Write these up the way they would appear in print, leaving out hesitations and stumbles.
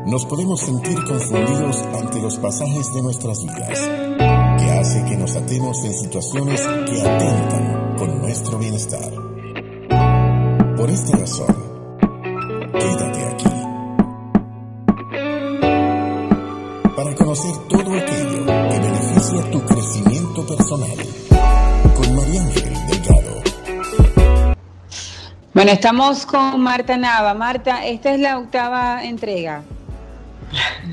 nos podemos sentir confundidos ante los pasajes de nuestras vidas, que hace que nos atemos en situaciones que atentan con nuestro bienestar. Por esta razón, quédate aquí para conocer todo aquello que beneficia tu crecimiento personal con María Ángel Delgado. Bueno, estamos con Marta Nava. Marta, esta es la 8ª entrega.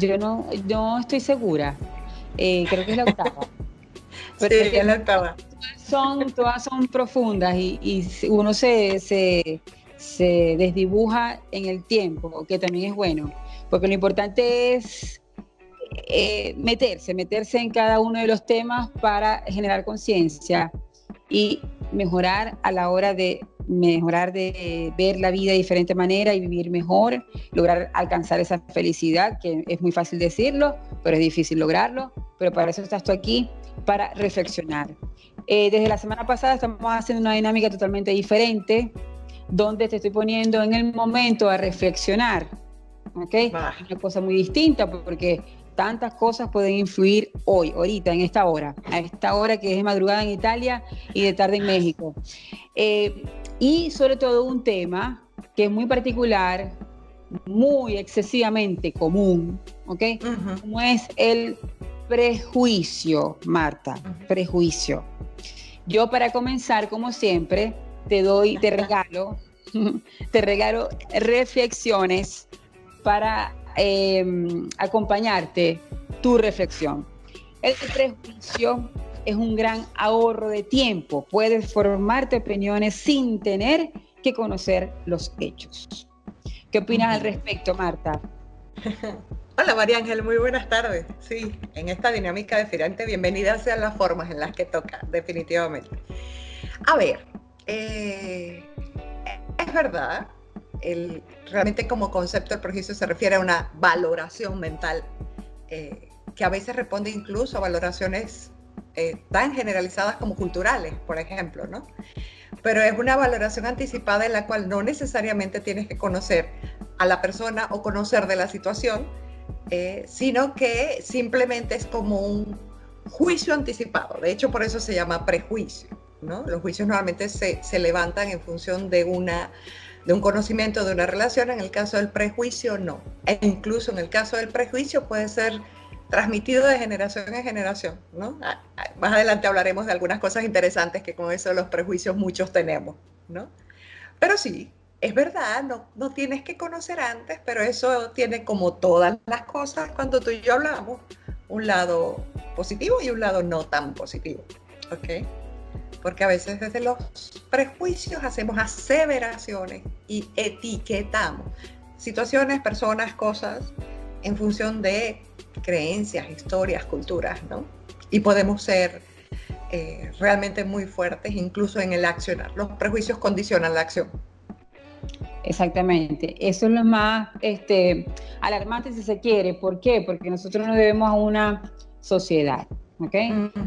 Yo no estoy segura. Creo que es la 8ª. Pero sí, es la 8ª. Todas son profundas y uno se desdibuja en el tiempo, que también es bueno. Porque lo importante es meterse en cada uno de los temas para generar conciencia y mejorar a la hora de ver la vida de diferente manera y vivir mejor, lograr alcanzar esa felicidad, que es muy fácil decirlo, pero es difícil lograrlo. Pero para eso estás tú aquí, para reflexionar. Desde la semana pasada estamos haciendo una dinámica totalmente diferente, donde te estoy poniendo en el momento a reflexionar, ¿ok? Una cosa muy distinta, porque tantas cosas pueden influir hoy, ahorita, en esta hora, a esta hora que es de madrugada en Italia y de tarde en México. Y sobre todo un tema que es muy particular, muy excesivamente común, ¿ok? Como es el prejuicio, Marta, prejuicio. Yo, para comenzar, como siempre, te regalo reflexiones para acompañarte tu reflexión. El prejuicio es un gran ahorro de tiempo. Puedes formarte opiniones sin tener que conocer los hechos. ¿Qué opinas al respecto, Marta? Hola, María Ángel, muy buenas tardes. Sí, en esta dinámica diferente, bienvenidas sean las formas en las que toca, definitivamente. A ver, es verdad, realmente como concepto el prejuicio se refiere a una valoración mental que a veces responde incluso a valoraciones tan generalizadas como culturales, por ejemplo, ¿no? Pero es una valoración anticipada en la cual no necesariamente tienes que conocer a la persona o conocer de la situación, sino que simplemente es como un juicio anticipado. De hecho, por eso se llama prejuicio, ¿no? Los juicios normalmente se levantan en función de un conocimiento de una relación. En el caso del prejuicio, no. E incluso en el caso del prejuicio puede ser transmitido de generación en generación, ¿no? Más adelante hablaremos de algunas cosas interesantes que con eso de los prejuicios muchos tenemos, ¿no? Pero sí, es verdad, no tienes que conocer antes, pero eso tiene, como todas las cosas cuando tú y yo hablamos, un lado positivo y un lado no tan positivo, ¿ok? Porque a veces desde los prejuicios hacemos aseveraciones y etiquetamos situaciones, personas, cosas en función de creencias, historias, culturas, ¿no? Y podemos ser realmente muy fuertes incluso en el accionar. Los prejuicios condicionan la acción. Exactamente. Eso es lo más alarmante, si se quiere. ¿Por qué? Porque nosotros nos debemos a una sociedad, ¿ok?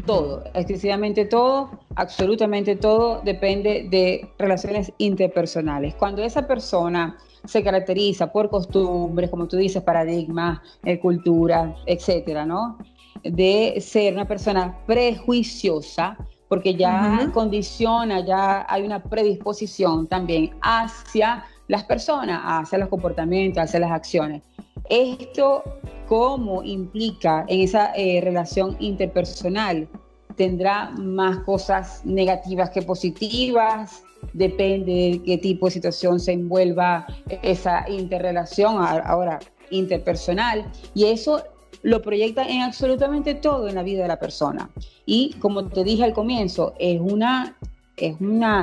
Todo, exclusivamente todo, absolutamente todo depende de relaciones interpersonales. Cuando esa persona se caracteriza por costumbres, como tú dices, paradigmas, cultura, etcétera, ¿no? De ser una persona prejuiciosa, porque ya condiciona, ya hay una predisposición también hacia las personas, hacia los comportamientos, hacia las acciones. Esto, ¿cómo implica en esa relación interpersonal? Tendrá más cosas negativas que positivas, depende de qué tipo de situación se envuelva esa interrelación, ahora interpersonal, y eso lo proyecta en absolutamente todo en la vida de la persona. Y como te dije al comienzo, es una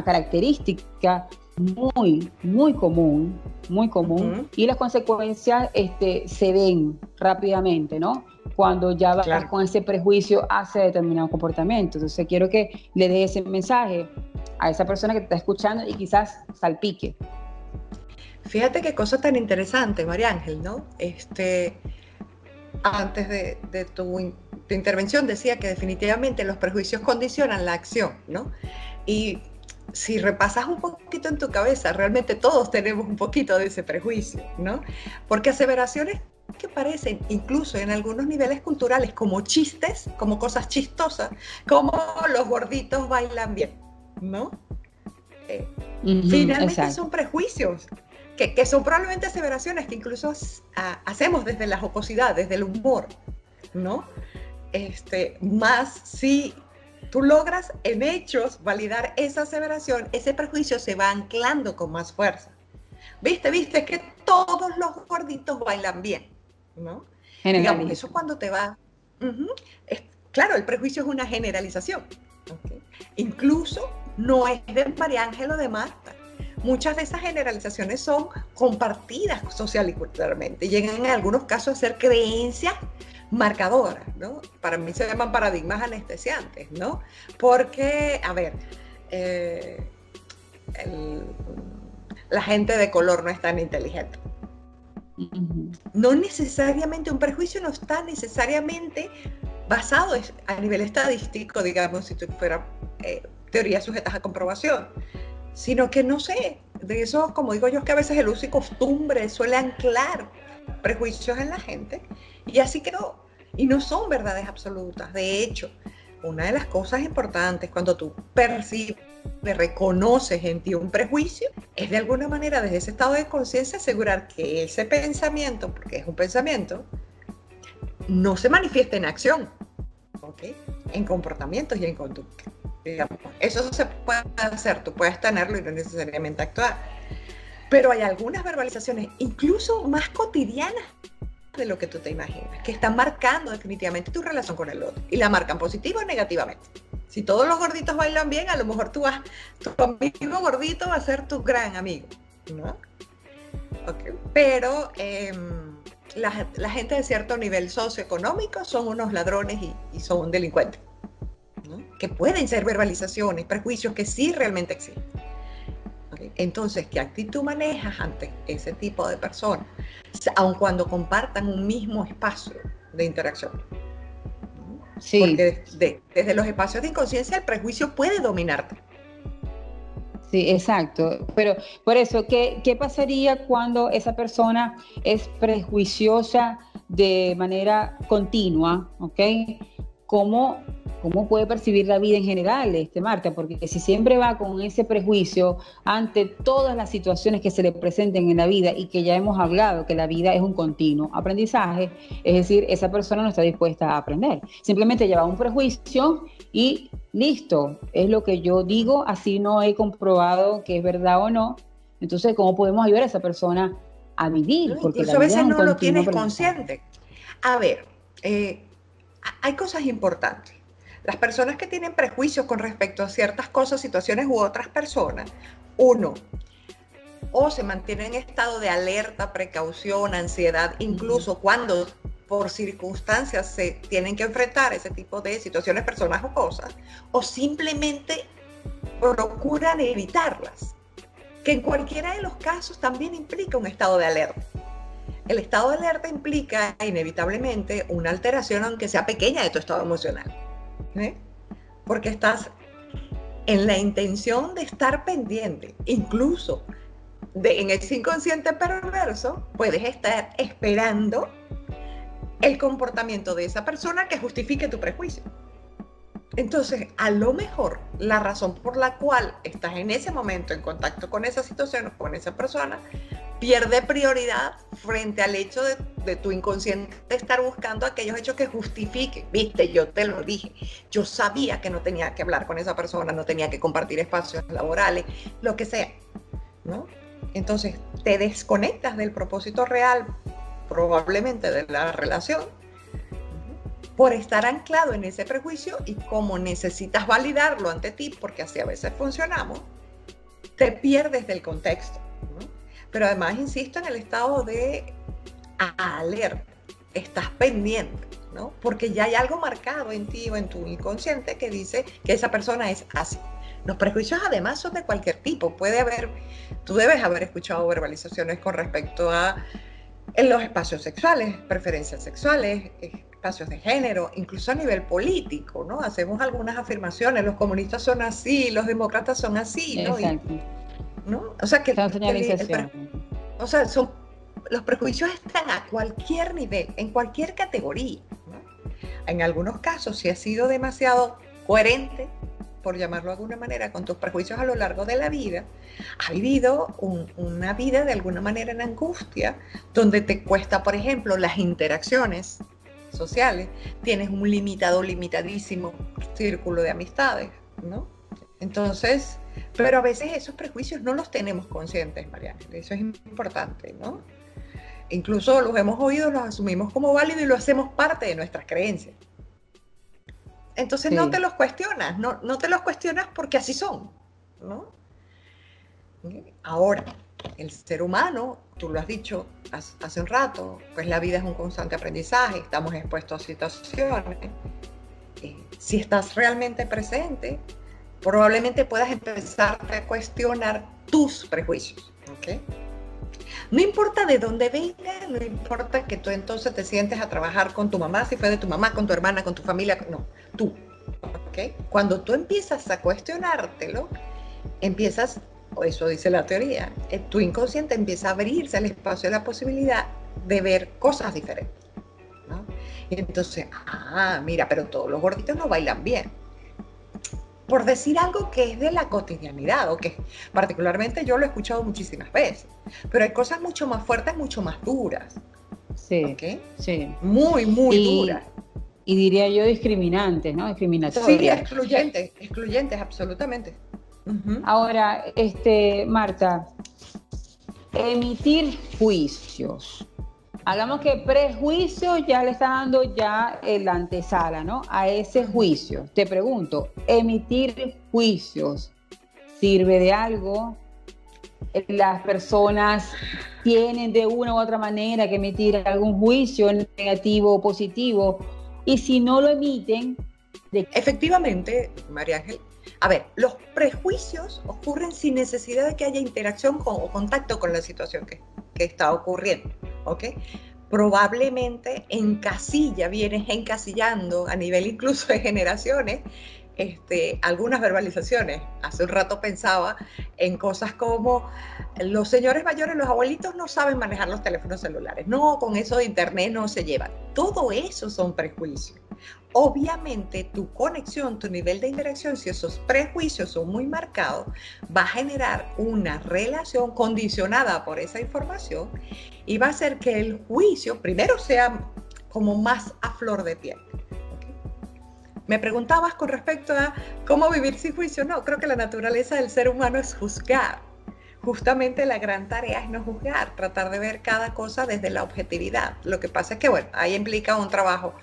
característica muy común, y las consecuencias se ven rápidamente, ¿no? Cuando ya vas con ese prejuicio hacia determinado comportamiento. Entonces quiero que le des ese mensaje a esa persona que te está escuchando y quizás salpique. Fíjate qué cosa tan interesante, María Ángel, ¿no? Antes de tu intervención decía que definitivamente los prejuicios condicionan la acción, ¿no? Y si repasas un poquito en tu cabeza, realmente todos tenemos un poquito de ese prejuicio, ¿no? Porque aseveraciones que parecen, incluso en algunos niveles culturales, como chistes, como cosas chistosas, como los gorditos bailan bien, ¿no? Finalmente exacto. son prejuicios, que son probablemente aseveraciones que incluso hacemos desde la jocosidad, desde el humor, ¿no? Más si tú logras en hechos validar esa aseveración, ese prejuicio se va anclando con más fuerza. ¿Viste? Es que todos los gorditos bailan bien, ¿no? Digamos, eso cuando te va... claro, el prejuicio es una generalización. ¿Okay? Incluso no es de María Ángel o de Marta. Muchas de esas generalizaciones son compartidas social y culturalmente. Llegan en algunos casos a ser creencias marcadoras, ¿no? Para mí se llaman paradigmas anestesiantes, ¿no? Porque, a ver, la gente de color no es tan inteligente. No necesariamente, un prejuicio no está necesariamente basado a nivel estadístico, digamos, si fuera teorías sujetas a comprobación, sino que no sé, de eso, como digo yo, es que a veces el uso y costumbre suele anclar prejuicios en la gente, y así quedó, y no son verdades absolutas. De hecho, una de las cosas importantes cuando tú percibes, reconoces en ti un prejuicio, es de alguna manera desde ese estado de conciencia asegurar que ese pensamiento, porque es un pensamiento, no se manifiesta en acción, ¿okay? En comportamientos y en conducta. Digamos, eso se puede hacer, tú puedes tenerlo y no necesariamente actuar. Pero hay algunas verbalizaciones, incluso más cotidianas de lo que tú te imaginas, que están marcando definitivamente tu relación con el otro, y la marcan positiva o negativamente. Si todos los gorditos bailan bien, a lo mejor tu amigo gordito va a ser tu gran amigo, ¿no? Okay. Pero la gente de cierto nivel socioeconómico son unos ladrones y son delincuentes, ¿no? Que pueden ser verbalizaciones, prejuicios que sí realmente existen. Okay. Entonces, ¿qué actitud manejas ante ese tipo de personas, aun cuando compartan un mismo espacio de interacción? Sí. Porque desde los espacios de inconsciencia el prejuicio puede dominarte. Sí, exacto. Pero por eso, ¿qué pasaría cuando esa persona es prejuiciosa de manera continua? ¿Ok? ¿Cómo puede percibir la vida en general, Marta? Porque si siempre va con ese prejuicio ante todas las situaciones que se le presenten en la vida, y que ya hemos hablado que la vida es un continuo aprendizaje, es decir, esa persona no está dispuesta a aprender. Simplemente lleva un prejuicio y listo, es lo que yo digo, así no he comprobado que es verdad o no. Entonces, ¿cómo podemos ayudar a esa persona a vivir? Porque incluso a veces no lo tienes consciente. A ver, hay cosas importantes. Las personas que tienen prejuicios con respecto a ciertas cosas, situaciones u otras personas, uno, o se mantienen en estado de alerta, precaución, ansiedad, incluso cuando por circunstancias se tienen que enfrentar ese tipo de situaciones, personas o cosas, o simplemente procuran evitarlas, que en cualquiera de los casos también implica un estado de alerta. El estado de alerta implica inevitablemente una alteración, aunque sea pequeña, de tu estado emocional. Porque estás en la intención de estar pendiente, incluso en ese inconsciente perverso, puedes estar esperando el comportamiento de esa persona que justifique tu prejuicio. Entonces, a lo mejor la razón por la cual estás en ese momento en contacto con esa situación o con esa persona pierde prioridad frente al hecho de tu inconsciente estar buscando aquellos hechos que justifiquen. Viste, yo te lo dije, yo sabía que no tenía que hablar con esa persona, no tenía que compartir espacios laborales, lo que sea, ¿no? Entonces te desconectas del propósito real, probablemente de la relación, por estar anclado en ese prejuicio, y como necesitas validarlo ante ti, porque así a veces funcionamos, te pierdes del contexto, ¿no? Pero además, insisto, en el estado de alerta, estás pendiente, ¿no? Porque ya hay algo marcado en ti o en tu inconsciente que dice que esa persona es así. Los prejuicios además son de cualquier tipo. Tú debes haber escuchado verbalizaciones con respecto a en los espacios sexuales, preferencias sexuales, espacios de género, incluso a nivel político, ¿no? Hacemos algunas afirmaciones, los comunistas son así, los demócratas son así, ¿no? Exacto. ¿No? O sea, que son señalización. o sea, son los prejuicios están a cualquier nivel, en cualquier categoría, ¿no? En algunos casos, si has sido demasiado coherente, por llamarlo de alguna manera, con tus prejuicios a lo largo de la vida, has vivido una vida de alguna manera en angustia, donde te cuesta, por ejemplo, las interacciones sociales, tienes un limitadísimo círculo de amistades, ¿no? Entonces, pero a veces esos prejuicios no los tenemos conscientes, Mariana, eso es importante, ¿no? Incluso los hemos oído, los asumimos como válidos y lo hacemos parte de nuestras creencias. Entonces sí, no te los cuestionas, no te los cuestionas porque así son, ¿no? Ahora, el ser humano, tú lo has dicho hace un rato, pues la vida es un constante aprendizaje, estamos expuestos a situaciones. Si estás realmente presente, probablemente puedas empezar a cuestionar tus prejuicios, ¿ok? No importa de dónde venga, no importa que tú entonces te sientes a trabajar con tu mamá, si fue de tu mamá, con tu hermana, con tu familia, no, tú, ¿ok? Cuando tú empiezas a cuestionártelo, empiezas, o eso dice la teoría, tu inconsciente empieza a abrirse al espacio de la posibilidad de ver cosas diferentes, ¿no? Y entonces, mira, pero todos los gorditos no bailan bien. Por decir algo que es de la cotidianidad, o que particularmente yo lo he escuchado muchísimas veces, pero hay cosas mucho más fuertes, mucho más duras. Sí, ¿okay? Sí. Muy duras. Y diría yo discriminantes, ¿no? Discriminatorias. Sí, excluyentes, absolutamente. Uh-huh. Ahora, Marta, emitir juicios. Hagamos que prejuicio ya le está dando ya la antesala, ¿no? A ese juicio. Te pregunto, ¿emitir juicios sirve de algo? ¿Las personas tienen de una u otra manera que emitir algún juicio negativo o positivo? Y si no lo emiten... Efectivamente, María Ángel, a ver, los prejuicios ocurren sin necesidad de que haya interacción o contacto con la situación que está ocurriendo, ¿ok? Probablemente vienes encasillando a nivel incluso de generaciones algunas verbalizaciones. Hace un rato pensaba en cosas como los señores mayores, los abuelitos no saben manejar los teléfonos celulares, no, con eso de internet no se llevan. Todo eso son prejuicios. Obviamente tu conexión, tu nivel de interacción, si esos prejuicios son muy marcados, va a generar una relación condicionada por esa información y va a hacer que el juicio primero sea como más a flor de piel. Me preguntabas con respecto a cómo vivir sin juicio. No, creo que la naturaleza del ser humano es juzgar. Justamente la gran tarea es no juzgar, tratar de ver cada cosa desde la objetividad. Lo que pasa es que, bueno, ahí implica un trabajo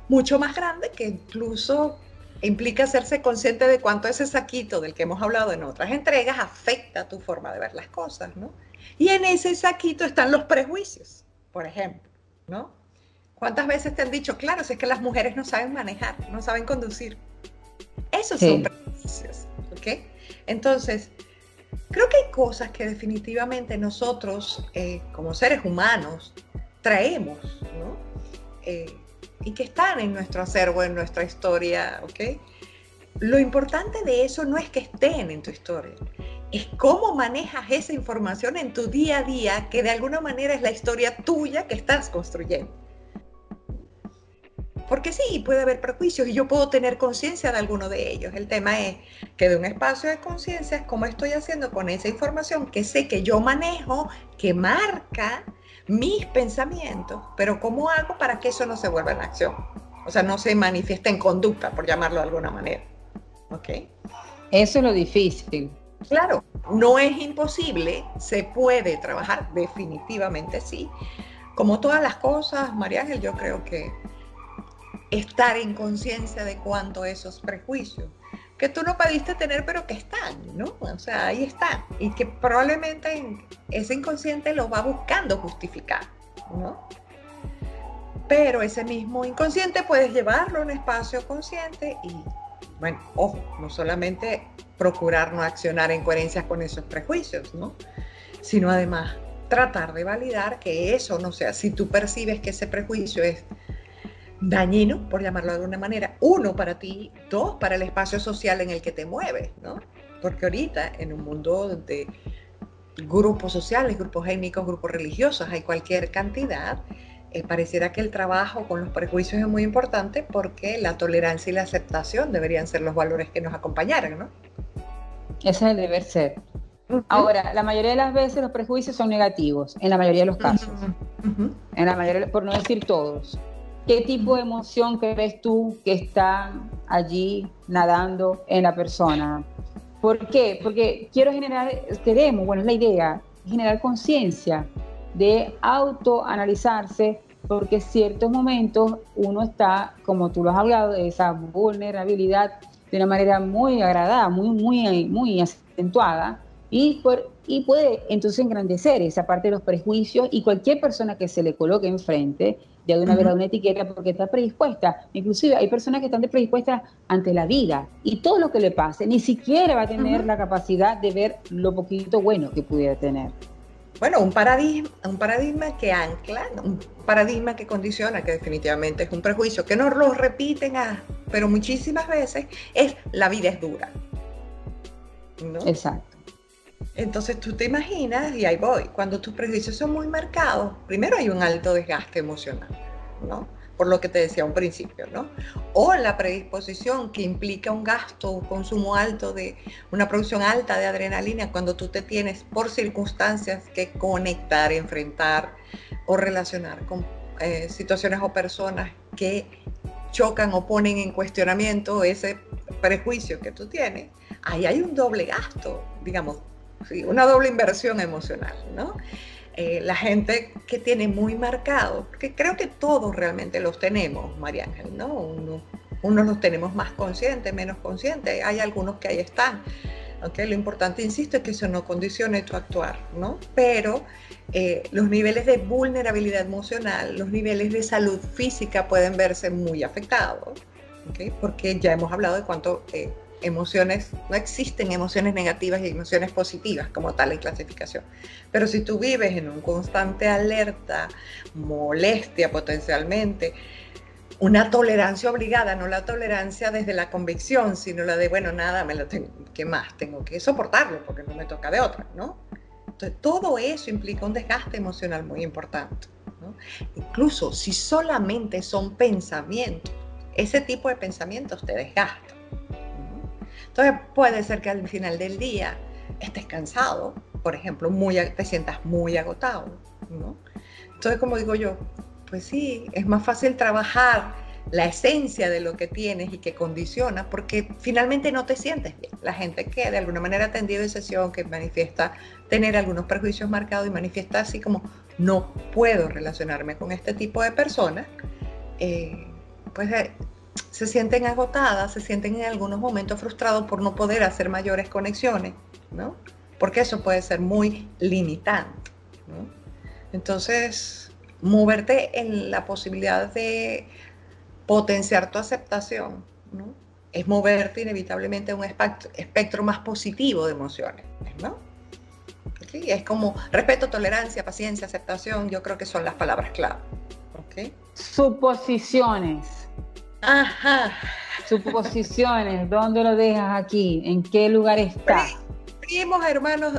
mucho más grande que incluso implica hacerse consciente de cuánto ese saquito del que hemos hablado en otras entregas afecta tu forma de ver las cosas, ¿no? Y en ese saquito están los prejuicios, por ejemplo, ¿no? ¿Cuántas veces te han dicho, claro, si es que las mujeres no saben manejar, no saben conducir? Esos son prejuicios, ¿ok? Entonces, creo que hay cosas que definitivamente nosotros, como seres humanos, traemos, ¿no? Y que están en nuestro acervo, en nuestra historia, ¿ok? Lo importante de eso no es que estén en tu historia, es cómo manejas esa información en tu día a día, que de alguna manera es la historia tuya que estás construyendo. Porque sí, puede haber prejuicios y yo puedo tener conciencia de alguno de ellos. El tema es que de un espacio de conciencia es cómo estoy haciendo con esa información que sé que yo manejo, que marca mis pensamientos, pero ¿cómo hago para que eso no se vuelva en acción? O sea, no se manifieste en conducta, por llamarlo de alguna manera. ¿Ok? Eso es lo difícil. Claro, no es imposible, se puede trabajar, definitivamente sí. Como todas las cosas, María Ángel, yo creo que estar en conciencia de cuánto esos prejuicios que tú no pediste tener, pero que están, ¿no? O sea, ahí están. Y que probablemente ese inconsciente lo va buscando justificar, ¿no? Pero ese mismo inconsciente puedes llevarlo a un espacio consciente y, bueno, ojo, no solamente procurar no accionar en coherencia con esos prejuicios, ¿no? Sino además tratar de validar que eso no sea, si tú percibes que ese prejuicio es dañino, por llamarlo de alguna manera, uno, para ti, dos, para el espacio social en el que te mueves, ¿no? Porque ahorita, en un mundo donde grupos sociales, grupos étnicos, grupos religiosos, hay cualquier cantidad. Pareciera que el trabajo con los prejuicios es muy importante porque la tolerancia y la aceptación deberían ser los valores que nos acompañaran, ¿no? Ese es el deber ser. Ahora, la mayoría de las veces los prejuicios son negativos, en la mayoría de los casos. En la mayoría, por no decir todos. ¿Qué tipo de emoción crees tú que está allí nadando en la persona? ¿Por qué? Porque bueno, es la idea, generar conciencia de autoanalizarse, porque en ciertos momentos uno está, como tú lo has hablado, de esa vulnerabilidad de una manera muy agradada, muy acentuada, y puede entonces engrandecer esa parte de los prejuicios, y cualquier persona que se le coloque enfrente, ya de una vez una etiqueta, porque está predispuesta. Inclusive hay personas que están predispuestas ante la vida, y todo lo que le pase, ni siquiera va a tener la capacidad de ver lo poquito bueno que pudiera tener. Bueno, un paradigma que ancla, un paradigma que condiciona, que definitivamente es un prejuicio, que nos lo repiten, pero muchísimas veces, es la vida es dura, ¿no? Exacto. Entonces tú te imaginas, y ahí voy, cuando tus prejuicios son muy marcados, primero hay un alto desgaste emocional, ¿no? Por lo que te decía a un principio, ¿no? O la predisposición que implica un gasto, un consumo alto una producción alta de adrenalina cuando tú te tienes por circunstancias que conectar, enfrentar o relacionar con situaciones o personas que chocan o ponen en cuestionamiento ese prejuicio que tú tienes. Ahí hay un doble gasto, digamos, sí, una doble inversión emocional, ¿no? La gente que tiene muy marcado, porque creo que todos realmente los tenemos, María Ángel, ¿no? Unos los tenemos más conscientes, menos conscientes, hay algunos que ahí están. ¿Okay? Lo importante, insisto, es que eso no condicione tu actuar, ¿no? Pero los niveles de vulnerabilidad emocional, los niveles de salud física pueden verse muy afectados, ¿okay? Porque ya hemos hablado de cuánto emociones, no existen emociones negativas y emociones positivas como tal en clasificación. Pero si tú vives en un constante alerta, molestia potencialmente, una tolerancia obligada, no la tolerancia desde la convicción, sino la de, bueno, nada, ¿qué más? Tengo que soportarlo porque no me toca de otra, ¿no? Entonces, todo eso implica un desgaste emocional muy importante, ¿no? Incluso si solamente son pensamientos, ese tipo de pensamientos te desgastan. Entonces puede ser que al final del día estés cansado, por ejemplo, te sientas muy agotado, ¿no? Entonces, como digo yo, pues sí, es más fácil trabajar la esencia de lo que tienes y que condiciona, porque finalmente no te sientes bien. La gente que de alguna manera ha atendido en sesión, que manifiesta tener algunos prejuicios marcados y manifiesta así como, no puedo relacionarme con este tipo de personas, se sienten agotadas, se sienten en algunos momentos frustrados por no poder hacer mayores conexiones, ¿no? Porque eso puede ser muy limitante, ¿no? Entonces, moverte en la posibilidad de potenciar tu aceptación, ¿no? Es moverte inevitablemente a un espectro más positivo de emociones, ¿no? ¿Okay? Es como respeto, tolerancia, paciencia, aceptación, yo creo que son las palabras clave. ¿Okay? Suposiciones. Ajá. Suposiciones, ¿dónde lo dejas aquí? ¿En qué lugar está? Primos, hermanos,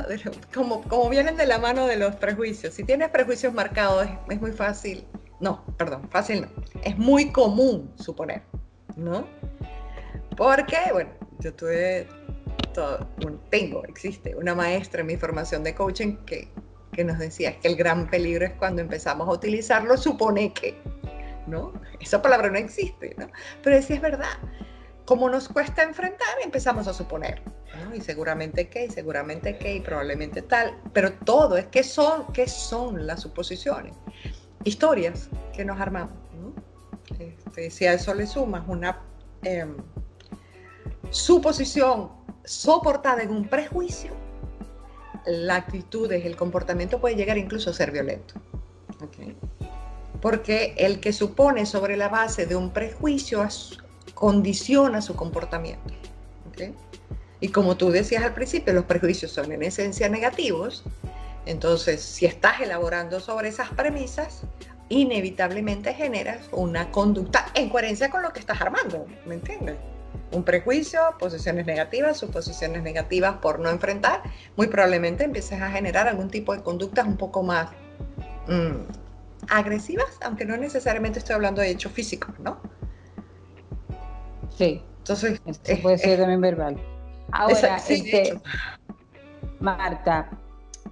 como vienen de la mano de los prejuicios. Si tienes prejuicios marcados, es muy fácil. No, perdón, fácil no. Es muy común suponer, ¿no? Porque, bueno, yo existe una maestra en mi formación de coaching que nos decía que el gran peligro es cuando empezamos a utilizarlo, supone que, ¿no? Esa palabra no existe, ¿no? Pero sí es verdad. Como nos cuesta enfrentar, empezamos a suponer, ¿no? Y seguramente que, y probablemente tal. Pero todo es, ¿qué son las suposiciones? Historias que nos armamos, ¿no? Si a eso le sumas una suposición soportada en un prejuicio, la actitud, el comportamiento puede llegar incluso a ser violento. ¿Okay? Porque el que supone sobre la base de un prejuicio condiciona su comportamiento. ¿Okay? Y como tú decías al principio, los prejuicios son en esencia negativos. Entonces, si estás elaborando sobre esas premisas, inevitablemente generas una conducta en coherencia con lo que estás armando, ¿me entiendes? un prejuicio, posiciones negativas, suposiciones negativas por no enfrentar, muy probablemente empieces a generar algún tipo de conductas un poco más agresivas, aunque no necesariamente estoy hablando de hechos físicos, ¿no? Sí. Entonces, esto puede ser también verbal. Ahora, sí, Marta,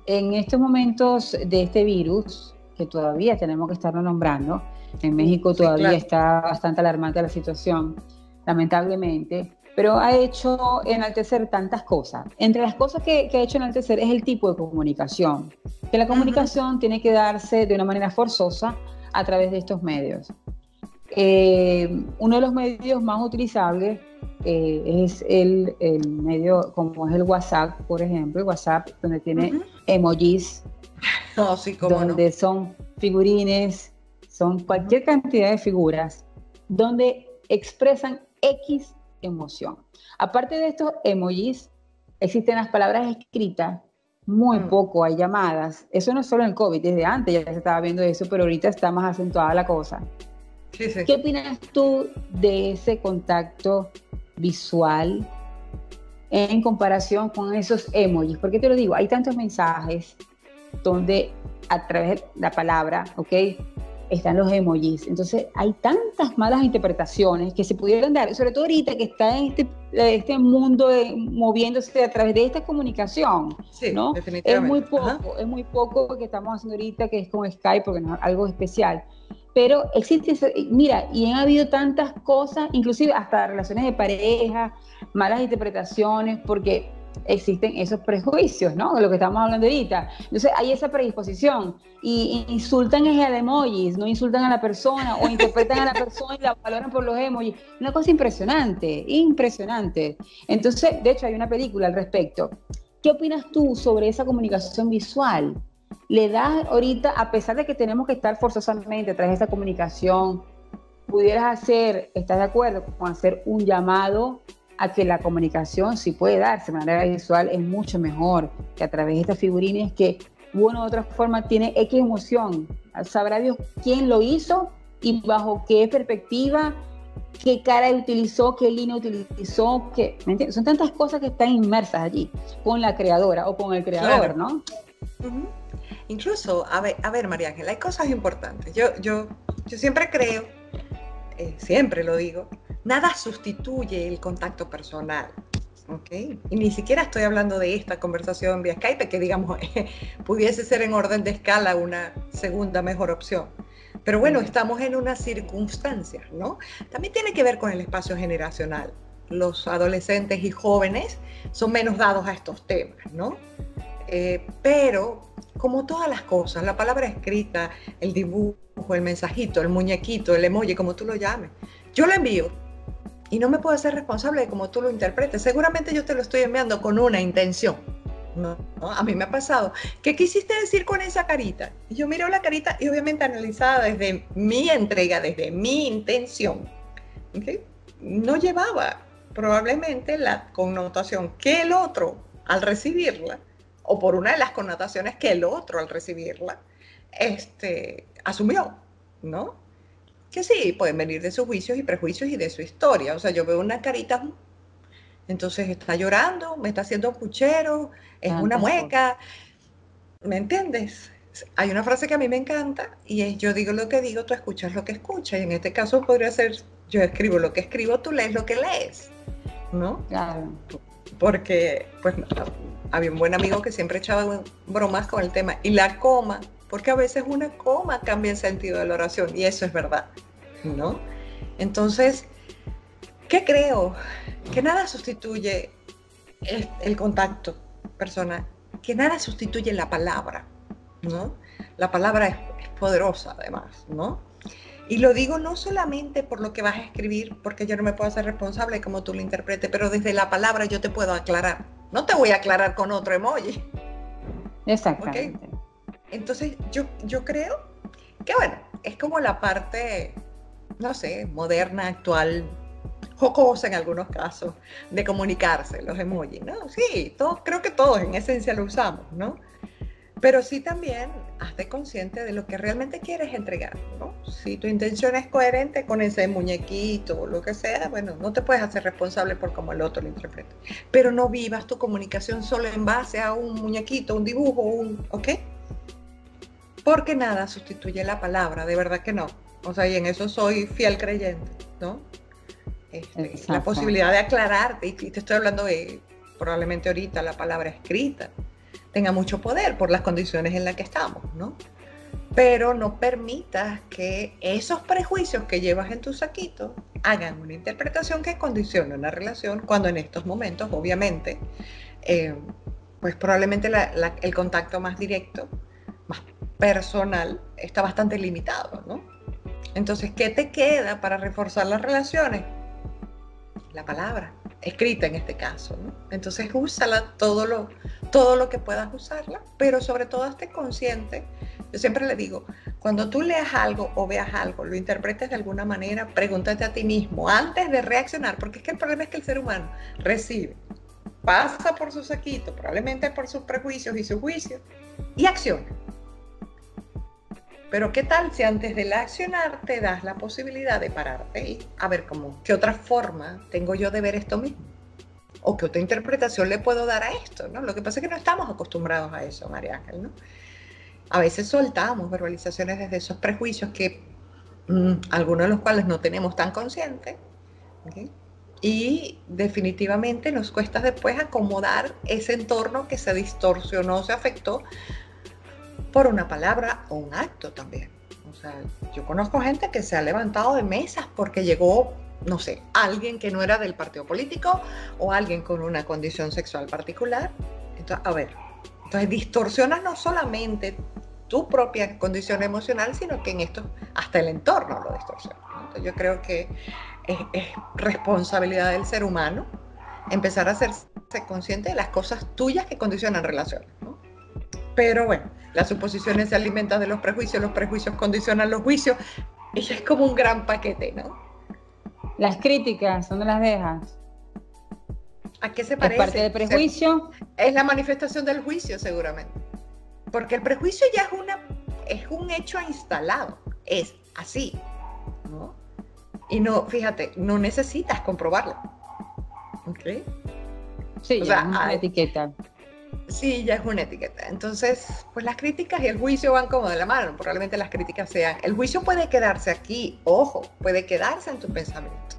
en estos momentos de este virus, que todavía tenemos que estarlo nombrando, en México todavía claro, está bastante alarmante la situación, lamentablemente, pero ha hecho enaltecer tantas cosas. Entre las cosas que ha hecho enaltecer es el tipo de comunicación, que la comunicación tiene que darse de una manera forzosa a través de estos medios. Uno de los medios más utilizables es el medio como es el WhatsApp, por ejemplo, el WhatsApp donde tiene emojis, donde son figurines, son cualquier cantidad de figuras donde expresan X emoción. Aparte de estos emojis, existen las palabras escritas, muy poco hay llamadas. Eso no es solo en el COVID, desde antes ya se estaba viendo eso, pero ahorita está más acentuada la cosa. Sí. ¿Qué opinas tú de ese contacto visual en comparación con esos emojis? ¿Por qué te lo digo? Hay tantos mensajes donde a través de la palabra, ¿ok?, están los emojis. Entonces hay tantas malas interpretaciones que se pudieran dar, sobre todo ahorita que está en este mundo moviéndose a través de esta comunicación, sí, ¿no? Definitivamente. Es muy poco lo que estamos haciendo ahorita, que es con Skype, porque no es algo especial. Pero existe, mira, y han habido tantas cosas, inclusive hasta relaciones de pareja, malas interpretaciones, porque existen esos prejuicios, ¿no? De lo que estamos hablando ahorita. Entonces hay esa predisposición y insultan al emojis, no insultan a la persona o interpretan a la persona y la valoran por los emojis. Una cosa impresionante, impresionante. Entonces, de hecho, hay una película al respecto. ¿Qué opinas tú sobre esa comunicación visual? ¿Le das ahorita, a pesar de que tenemos que estar forzosamente a través de esa comunicación, pudieras estás de acuerdo con hacer un llamado a que la comunicación, si puede darse de manera visual, es mucho mejor que a través de estas figurines que de una u otra forma tiene X emoción? Sabrá Dios quién lo hizo y bajo qué perspectiva, qué cara utilizó, qué línea utilizó, ¿me entiendes? Son tantas cosas que están inmersas allí con la creadora o con el creador, claro, ¿no? Incluso, a ver, María Ángela, hay cosas importantes. Yo siempre creo, siempre lo digo, nada sustituye el contacto personal, ¿ok? Y ni siquiera estoy hablando de esta conversación vía Skype, que digamos pudiese ser en orden de escala una segunda mejor opción. Pero bueno, estamos en unas circunstancias, ¿no? También tiene que ver con el espacio generacional. Los adolescentes y jóvenes son menos dados a estos temas, ¿no? Pero, como todas las cosas, la palabra escrita, el dibujo, el mensajito, el muñequito, el emoji, como tú lo llames, yo lo envío y no me puedo hacer responsable de cómo tú lo interpretes. Seguramente yo te lo estoy enviando con una intención, ¿no? A mí me ha pasado. ¿Qué quisiste decir con esa carita? Y yo miro la carita y obviamente analizada desde mi entrega, desde mi intención, ¿okay? No llevaba probablemente la connotación que el otro al recibirla, o por una de las connotaciones que el otro al recibirla asumió, ¿no? Que sí, pueden venir de sus juicios y prejuicios y de su historia. O sea, yo veo una carita, entonces está llorando, me está haciendo puchero, es una mueca, ¿me entiendes? Hay una frase que a mí me encanta y es: yo digo lo que digo, tú escuchas lo que escuchas. Y en este caso podría ser: yo escribo lo que escribo, tú lees lo que lees, ¿no? Claro. Porque, pues, había un buen amigo que siempre echaba bromas con el tema. Y la coma, porque a veces una coma cambia el sentido de la oración, y eso es verdad, ¿no? Entonces, ¿qué creo? Que nada sustituye el contacto personal, que nada sustituye la palabra, ¿no? La palabra es poderosa, además, ¿no? Y lo digo no solamente por lo que vas a escribir, porque yo no me puedo hacer responsable de cómo tú lo interpretes, pero desde la palabra yo te puedo aclarar. No te voy a aclarar con otro emoji. Exactamente. ¿Okay? Entonces, yo creo que, bueno, es como la parte, no sé, moderna, actual, jocosa en algunos casos, de comunicarse, los emojis, ¿no? Sí, creo que todos en esencia lo usamos, ¿no? Pero sí también hazte consciente de lo que realmente quieres entregar, ¿no? Si tu intención es coherente con ese muñequito o lo que sea, bueno, no te puedes hacer responsable por cómo el otro lo interpreta. Pero no vivas tu comunicación solo en base a un muñequito, un dibujo, ¿ok? Porque nada sustituye la palabra, de verdad que no. O sea, y en eso soy fiel creyente, ¿no? La posibilidad de aclararte, y te estoy hablando de, probablemente ahorita la palabra escrita tenga mucho poder por las condiciones en las que estamos, ¿no? Pero no permitas que esos prejuicios que llevas en tu saquito hagan una interpretación que condicione una relación, cuando en estos momentos, obviamente, pues probablemente el contacto más directo, más personal, está bastante limitado, ¿no? Entonces, ¿qué te queda para reforzar las relaciones? La palabra, escrita en este caso, ¿no? Entonces, úsala todo lo que puedas usarla, pero sobre todo esté consciente. Yo siempre le digo, cuando tú leas algo o veas algo, lo interpretes de alguna manera, pregúntate a ti mismo antes de reaccionar, porque es que el problema es que el ser humano recibe, pasa por su saquito, probablemente por sus prejuicios y sus juicios, y acciona. Pero ¿qué tal si antes del accionar te das la posibilidad de pararte y a ver qué otra forma tengo yo de ver esto mismo? ¿O qué otra interpretación le puedo dar a esto, ¿no? Lo que pasa es que no estamos acostumbrados a eso, María Ángel, ¿no? A veces soltamos verbalizaciones desde esos prejuicios que algunos de los cuales no tenemos tan conscientes, ¿okay? Y definitivamente nos cuesta después acomodar ese entorno que se distorsionó, se afectó por una palabra o un acto también. O sea, yo conozco gente que se ha levantado de mesas porque llegó, no sé, alguien que no era del partido político o alguien con una condición sexual particular. Entonces distorsionas no solamente tu propia condición emocional, sino que en esto hasta el entorno lo distorsiona, ¿no? Entonces yo creo que es responsabilidad del ser humano empezar a hacerse consciente de las cosas tuyas que condicionan relaciones, ¿no? Pero bueno, las suposiciones se alimentan de los prejuicios condicionan los juicios, y es como un gran paquete, ¿no? Las críticas, ¿dónde las dejas? ¿A qué se parece? ¿Es parte del prejuicio? Es la manifestación del juicio, seguramente. Porque el prejuicio ya es un hecho instalado, es así, ¿no? Y no, fíjate, no necesitas comprobarlo, ¿ok? Sí, ya es una etiqueta. Sí, ya es una etiqueta. Entonces, pues las críticas y el juicio van como de la mano. Probablemente las críticas sean... El juicio puede quedarse aquí, ojo, puede quedarse en tu pensamiento.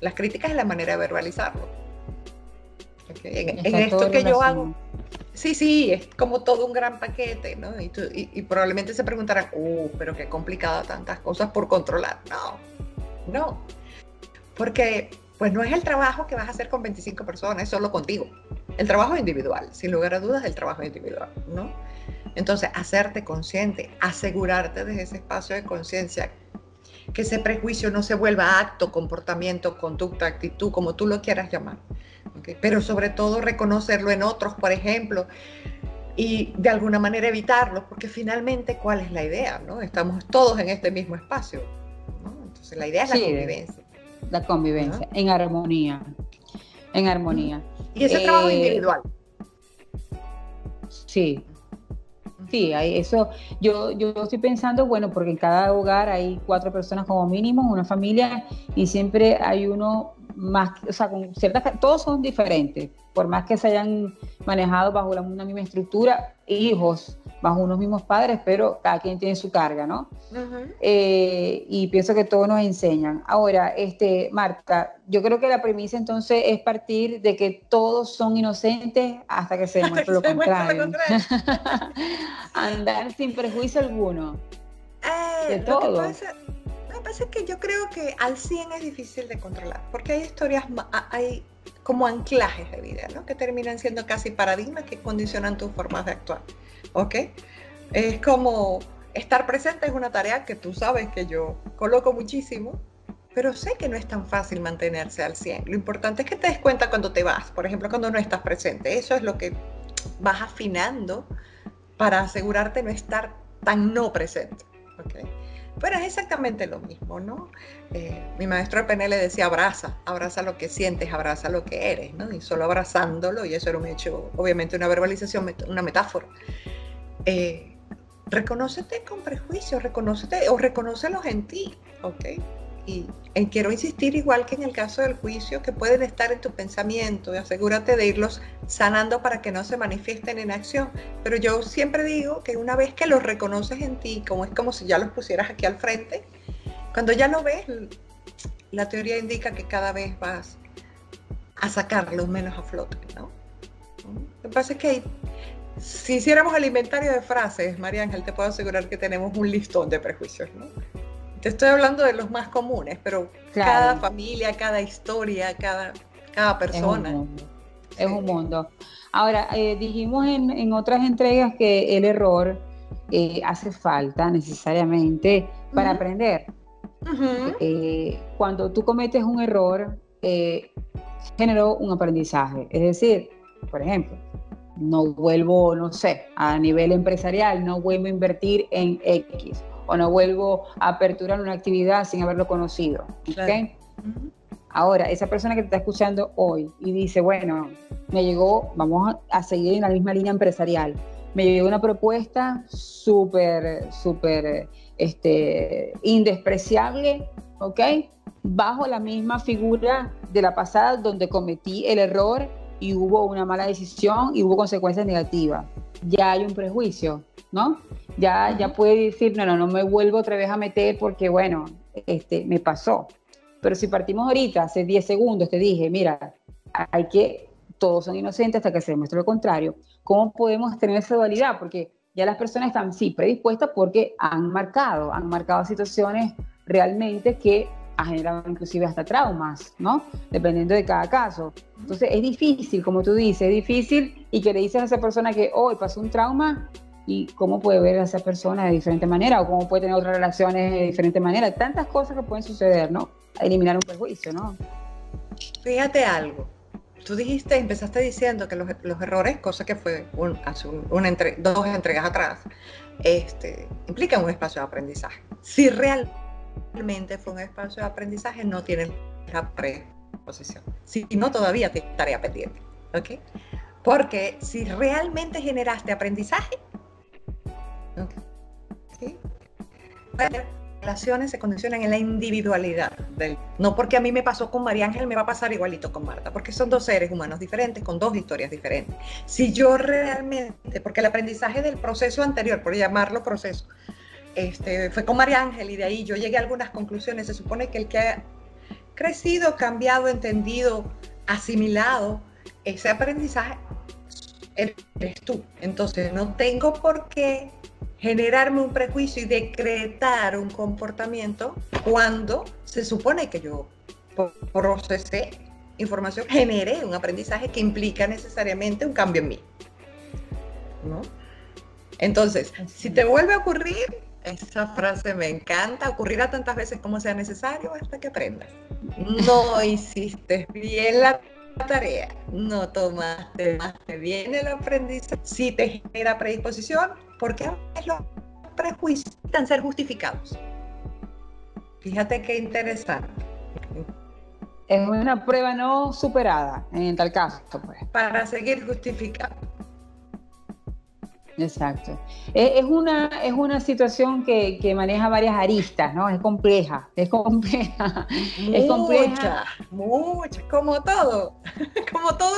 Las críticas es la manera de verbalizarlo. ¿Okay? En esto que yo hago... Sí, es como todo un gran paquete, ¿no? Y probablemente se preguntarán, pero qué complicada tantas cosas por controlar. No. Porque... pues no es el trabajo que vas a hacer con 25 personas, es solo contigo. El trabajo es individual, sin lugar a dudas el trabajo es individual, ¿no? Entonces, hacerte consciente, asegurarte de ese espacio de conciencia, que ese prejuicio no se vuelva acto, comportamiento, conducta, actitud, como tú lo quieras llamar, ¿okay? Pero sobre todo reconocerlo en otros, por ejemplo, y de alguna manera evitarlo, porque finalmente, ¿cuál es la idea, no? Estamos todos en este mismo espacio, ¿no? Entonces, la idea es la convivencia. La convivencia, en armonía. Y ese trabajo individual. Sí, eso. Yo estoy pensando, bueno, porque en cada hogar hay 4 personas como mínimo, una familia, y siempre hay uno más, o sea, con ciertas, todos son diferentes, por más que se hayan manejado bajo una misma estructura, hijos bajo unos mismos padres, pero cada quien tiene su carga, ¿no? Uh-huh. Y pienso que todos nos enseñan. Ahora, Marta, yo creo que la premisa entonces es partir de que todos son inocentes hasta que se demuestre lo contrario. Andar sin prejuicio alguno. De todo. Lo que pasa es que yo creo que al 100 es difícil de controlar, porque hay historias, hay como anclajes de vida, ¿no? Que terminan siendo casi paradigmas que condicionan tus formas de actuar. ¿Ok? Es como estar presente es una tarea que tú sabes que yo coloco muchísimo, pero sé que no es tan fácil mantenerse al 100. Lo importante es que te des cuenta cuando te vas, por ejemplo, cuando no estás presente. Eso es lo que vas afinando para asegurarte no estar tan no presente. ¿Ok? Pero es exactamente lo mismo, ¿no? Mi maestro de PNL decía abraza lo que sientes, abraza lo que eres, ¿no? Y solo abrazándolo, y eso era un hecho, obviamente una verbalización, una metáfora. reconócete con prejuicios, reconócete o reconócelos en ti, ¿ok? Y quiero insistir, igual que en el caso del juicio, que pueden estar en tu pensamiento, y asegúrate de irlos sanando para que no se manifiesten en acción. Pero yo siempre digo que una vez que los reconoces en ti, como es como si ya los pusieras aquí al frente, cuando ya lo ves, la teoría indica que cada vez vas a sacarlos menos a flote, ¿no? Lo que pasa es que si hiciéramos el inventario de frases, María Ángel, te puedo asegurar que tenemos un listón de prejuicios, ¿no? Te estoy hablando de los más comunes, pero claro, cada familia, cada historia, cada persona. Es un mundo. Ahora, dijimos en otras entregas que el error hace falta necesariamente para aprender. Cuando tú cometes un error, generó un aprendizaje. Es decir, por ejemplo, no vuelvo, no sé, a nivel empresarial, no vuelvo a invertir en X, o no vuelvo a aperturar una actividad sin haberlo conocido. ¿Okay? Claro. Ahora, esa persona que te está escuchando hoy y dice, bueno, me llegó, vamos a seguir en la misma línea empresarial, me llegó una propuesta súper indespreciable, ¿ok? Bajo la misma figura de la pasada donde cometí el error y hubo una mala decisión y hubo consecuencias negativas. Ya hay un prejuicio, ¿no? Ya puede decir, no me vuelvo otra vez a meter porque, bueno, me pasó. Pero si partimos ahorita, hace 10 segundos, te dije, mira, todos son inocentes hasta que se demuestre lo contrario. ¿Cómo podemos tener esa dualidad? Porque ya las personas están, sí, predispuestas porque han marcado situaciones realmente que han generado inclusive hasta traumas, ¿no? Dependiendo de cada caso. Entonces es difícil, como tú dices, es difícil, y que le dices a esa persona que hoy pasó un trauma, y cómo puede ver a esa persona de diferente manera, o cómo puede tener otras relaciones de diferente manera. Tantas cosas que pueden suceder, ¿no? A eliminar un prejuicio, ¿no? Fíjate algo. Tú empezaste diciendo que los errores, cosa que fue hace dos entregas atrás, implican un espacio de aprendizaje. Si realmente fue un espacio de aprendizaje, no tienen la predisposición. Si no, todavía te tarea pendiente, ¿ok? Porque si realmente generaste aprendizaje, ¿okay? Las relaciones se condicionan en la individualidad. No porque a mí me pasó con María Ángel, me va a pasar igualito con Marta, porque son dos seres humanos diferentes, con dos historias diferentes. Si yo realmente, porque el aprendizaje del proceso anterior, por llamarlo proceso, fue con María Ángel, y de ahí yo llegué a algunas conclusiones. Se supone que el que ha crecido, cambiado, entendido, asimilado ese aprendizaje eres tú. Entonces no tengo por qué generarme un prejuicio y decretar un comportamiento cuando se supone que yo procesé información, generé un aprendizaje que implica necesariamente un cambio en mí, ¿no? Entonces, si te vuelve a ocurrir, esa frase me encanta, ocurrirá tantas veces como sea necesario hasta que aprendas. No hiciste bien la tarea, no tomaste bien el aprendizaje. Si te genera predisposición, ¿por qué los prejuicios necesitan ser justificados? Fíjate qué interesante. Es una prueba no superada en tal caso, pues. Para seguir justificando. Exacto. Es una situación que maneja varias aristas, ¿no? Es compleja. Muchas, como todo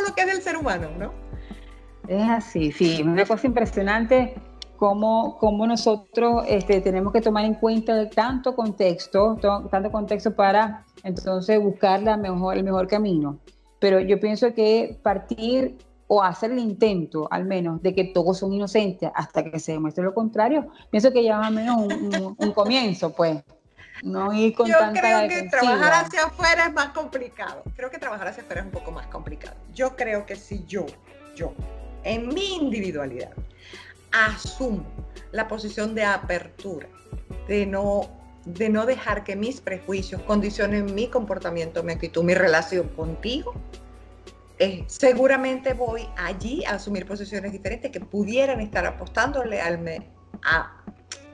lo que es del ser humano, ¿no? Es así, sí, una cosa impresionante cómo nosotros tenemos que tomar en cuenta tanto contexto para entonces buscar el mejor camino. Pero yo pienso que partir o hacer el intento, al menos, de que todos son inocentes hasta que se demuestre lo contrario, pienso que ya más o menos un comienzo, pues. No ir con tanta defensiva. Yo creo que trabajar hacia afuera es más complicado. Creo que trabajar hacia afuera es un poco más complicado. Yo creo que si yo, en mi individualidad, asumo la posición de apertura, de no dejar que mis prejuicios condicionen mi comportamiento, mi actitud, mi relación contigo, seguramente voy allí a asumir posiciones diferentes que pudieran estar apostándole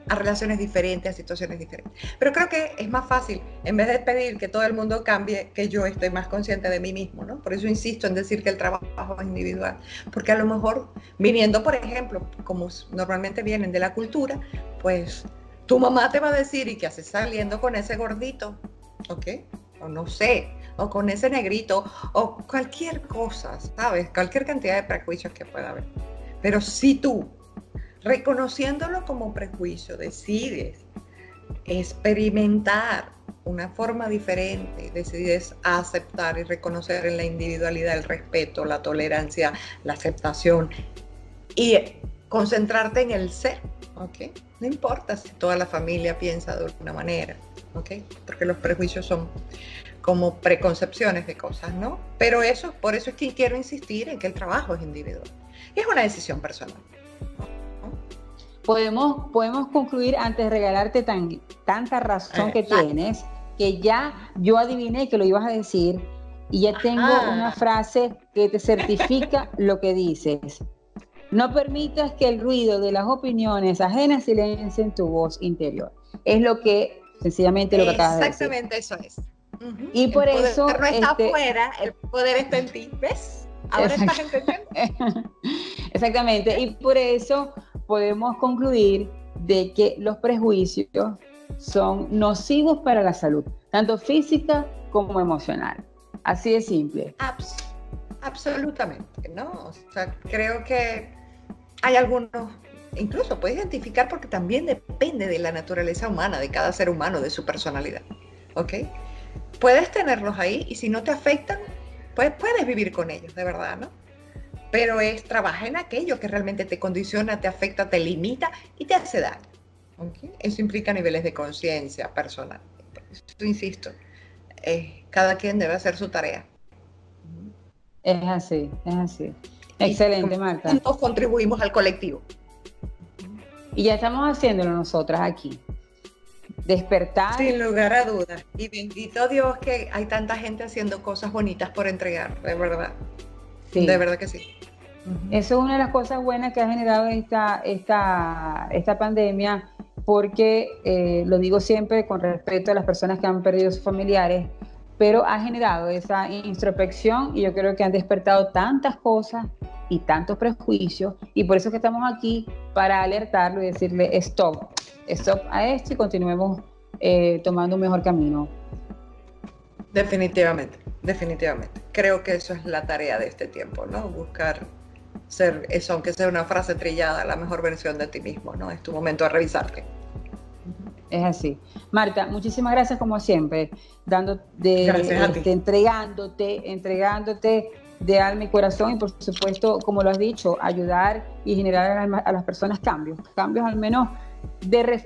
a relaciones diferentes, a situaciones diferentes. Pero creo que es más fácil, en vez de pedir que todo el mundo cambie, que yo esté más consciente de mí mismo, ¿no? Por eso insisto en decir que el trabajo es individual, porque a lo mejor viniendo, por ejemplo, como normalmente vienen de la cultura, pues tu mamá te va a decir, ¿y qué haces saliendo con ese gordito? ¿Ok? O no sé, o con ese negrito, o cualquier cosa, ¿sabes? Cualquier cantidad de prejuicios que pueda haber. Pero si tú, reconociéndolo como prejuicio, decides experimentar una forma diferente, decides aceptar y reconocer en la individualidad el respeto, la tolerancia, la aceptación y concentrarte en el ser, ¿ok? No importa si toda la familia piensa de una manera, ¿ok? Porque los prejuicios son como preconcepciones de cosas, ¿no? Pero por eso es que quiero insistir en que el trabajo es individual y es una decisión personal. Podemos concluir antes de regalarte tanta razón que tienes, que ya yo adiviné que lo ibas a decir y ya tengo una frase que te certifica lo que dices. No permitas que el ruido de las opiniones ajenas silencien tu voz interior. Es lo que, sencillamente, lo que acabas de decir. Exactamente eso es. Y por eso... El poder no está afuera, el poder está en ti, ¿ves? Ahora estás entendiendo. Exactamente, y por eso podemos concluir de que los prejuicios son nocivos para la salud, tanto física como emocional. Así de simple. Absolutamente, ¿no? O sea, creo que hay algunos, incluso puedes identificar porque también depende de la naturaleza humana, de cada ser humano, de su personalidad, ¿ok? Puedes tenerlos ahí y si no te afectan, pues puedes vivir con ellos, de verdad, ¿no? Pero trabaja en aquello que realmente te condiciona, te afecta, te limita y te hace daño. ¿Okay? Eso implica niveles de conciencia personal. Eso, insisto, cada quien debe hacer su tarea. Es así, es así. Excelente, Marta. Juntos contribuimos al colectivo. Y ya estamos haciéndolo nosotras aquí. Despertar. Sin lugar a dudas. Y bendito Dios que hay tanta gente haciendo cosas bonitas por entregar, de verdad. Sí. De verdad que sí. Eso es una de las cosas buenas que ha generado esta pandemia, porque lo digo siempre con respeto a las personas que han perdido sus familiares, pero ha generado esa introspección y yo creo que han despertado tantas cosas y tantos prejuicios, y por eso es que estamos aquí para alertarlo y decirle stop a esto y continuemos tomando un mejor camino. Definitivamente. Creo que eso es la tarea de este tiempo, ¿no? Buscar ser eso, aunque sea una frase trillada, la mejor versión de ti mismo, ¿no? Es tu momento de revisarte. Es así. Marta, muchísimas gracias como siempre, entregándote de alma y corazón y por supuesto, como lo has dicho, ayudar y generar a las personas cambios al menos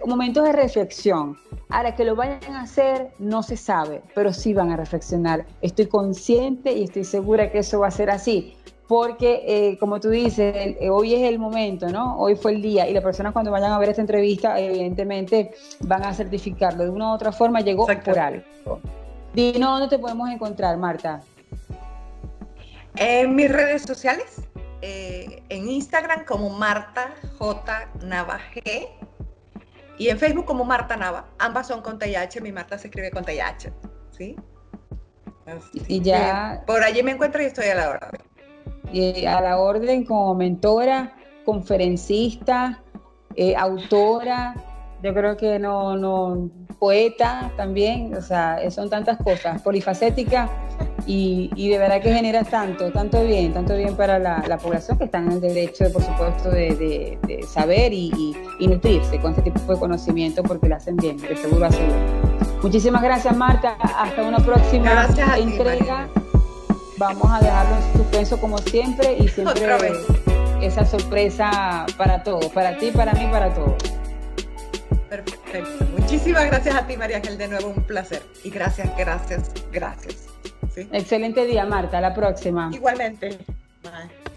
momentos de reflexión. Ahora, que lo vayan a hacer no se sabe, pero sí van a reflexionar. Estoy consciente y estoy segura que eso va a ser así, porque como tú dices, hoy es el momento, ¿no? Hoy fue el día y las personas cuando vayan a ver esta entrevista evidentemente van a certificarlo. De una u otra forma llegó por algo. Dinos dónde te podemos encontrar, Marta. En mis redes sociales, en Instagram como Marta J. Nava G y en Facebook como Marta Nava. Ambas son con TH, mi Marta se escribe con TH, ¿sí? Así y ya por allí me encuentro y estoy a la orden. Y a la orden como mentora, conferencista, autora, yo creo que no poeta también, o sea, son tantas cosas, polifacética y de verdad que genera tanto bien para la población que está en el derecho, por supuesto, de saber y nutrirse con este tipo de conocimiento porque lo hacen bien, de seguro así. Muchísimas gracias, Marta, hasta una próxima entrega. Vamos a dejarlo en suspenso como siempre y siempre esa sorpresa para todos, para ti, para mí, para todos. Perfecto. Muchísimas gracias a ti, María Ángel, de nuevo un placer. Y gracias. ¿Sí? Excelente día, Marta. A la próxima. Igualmente. Bye.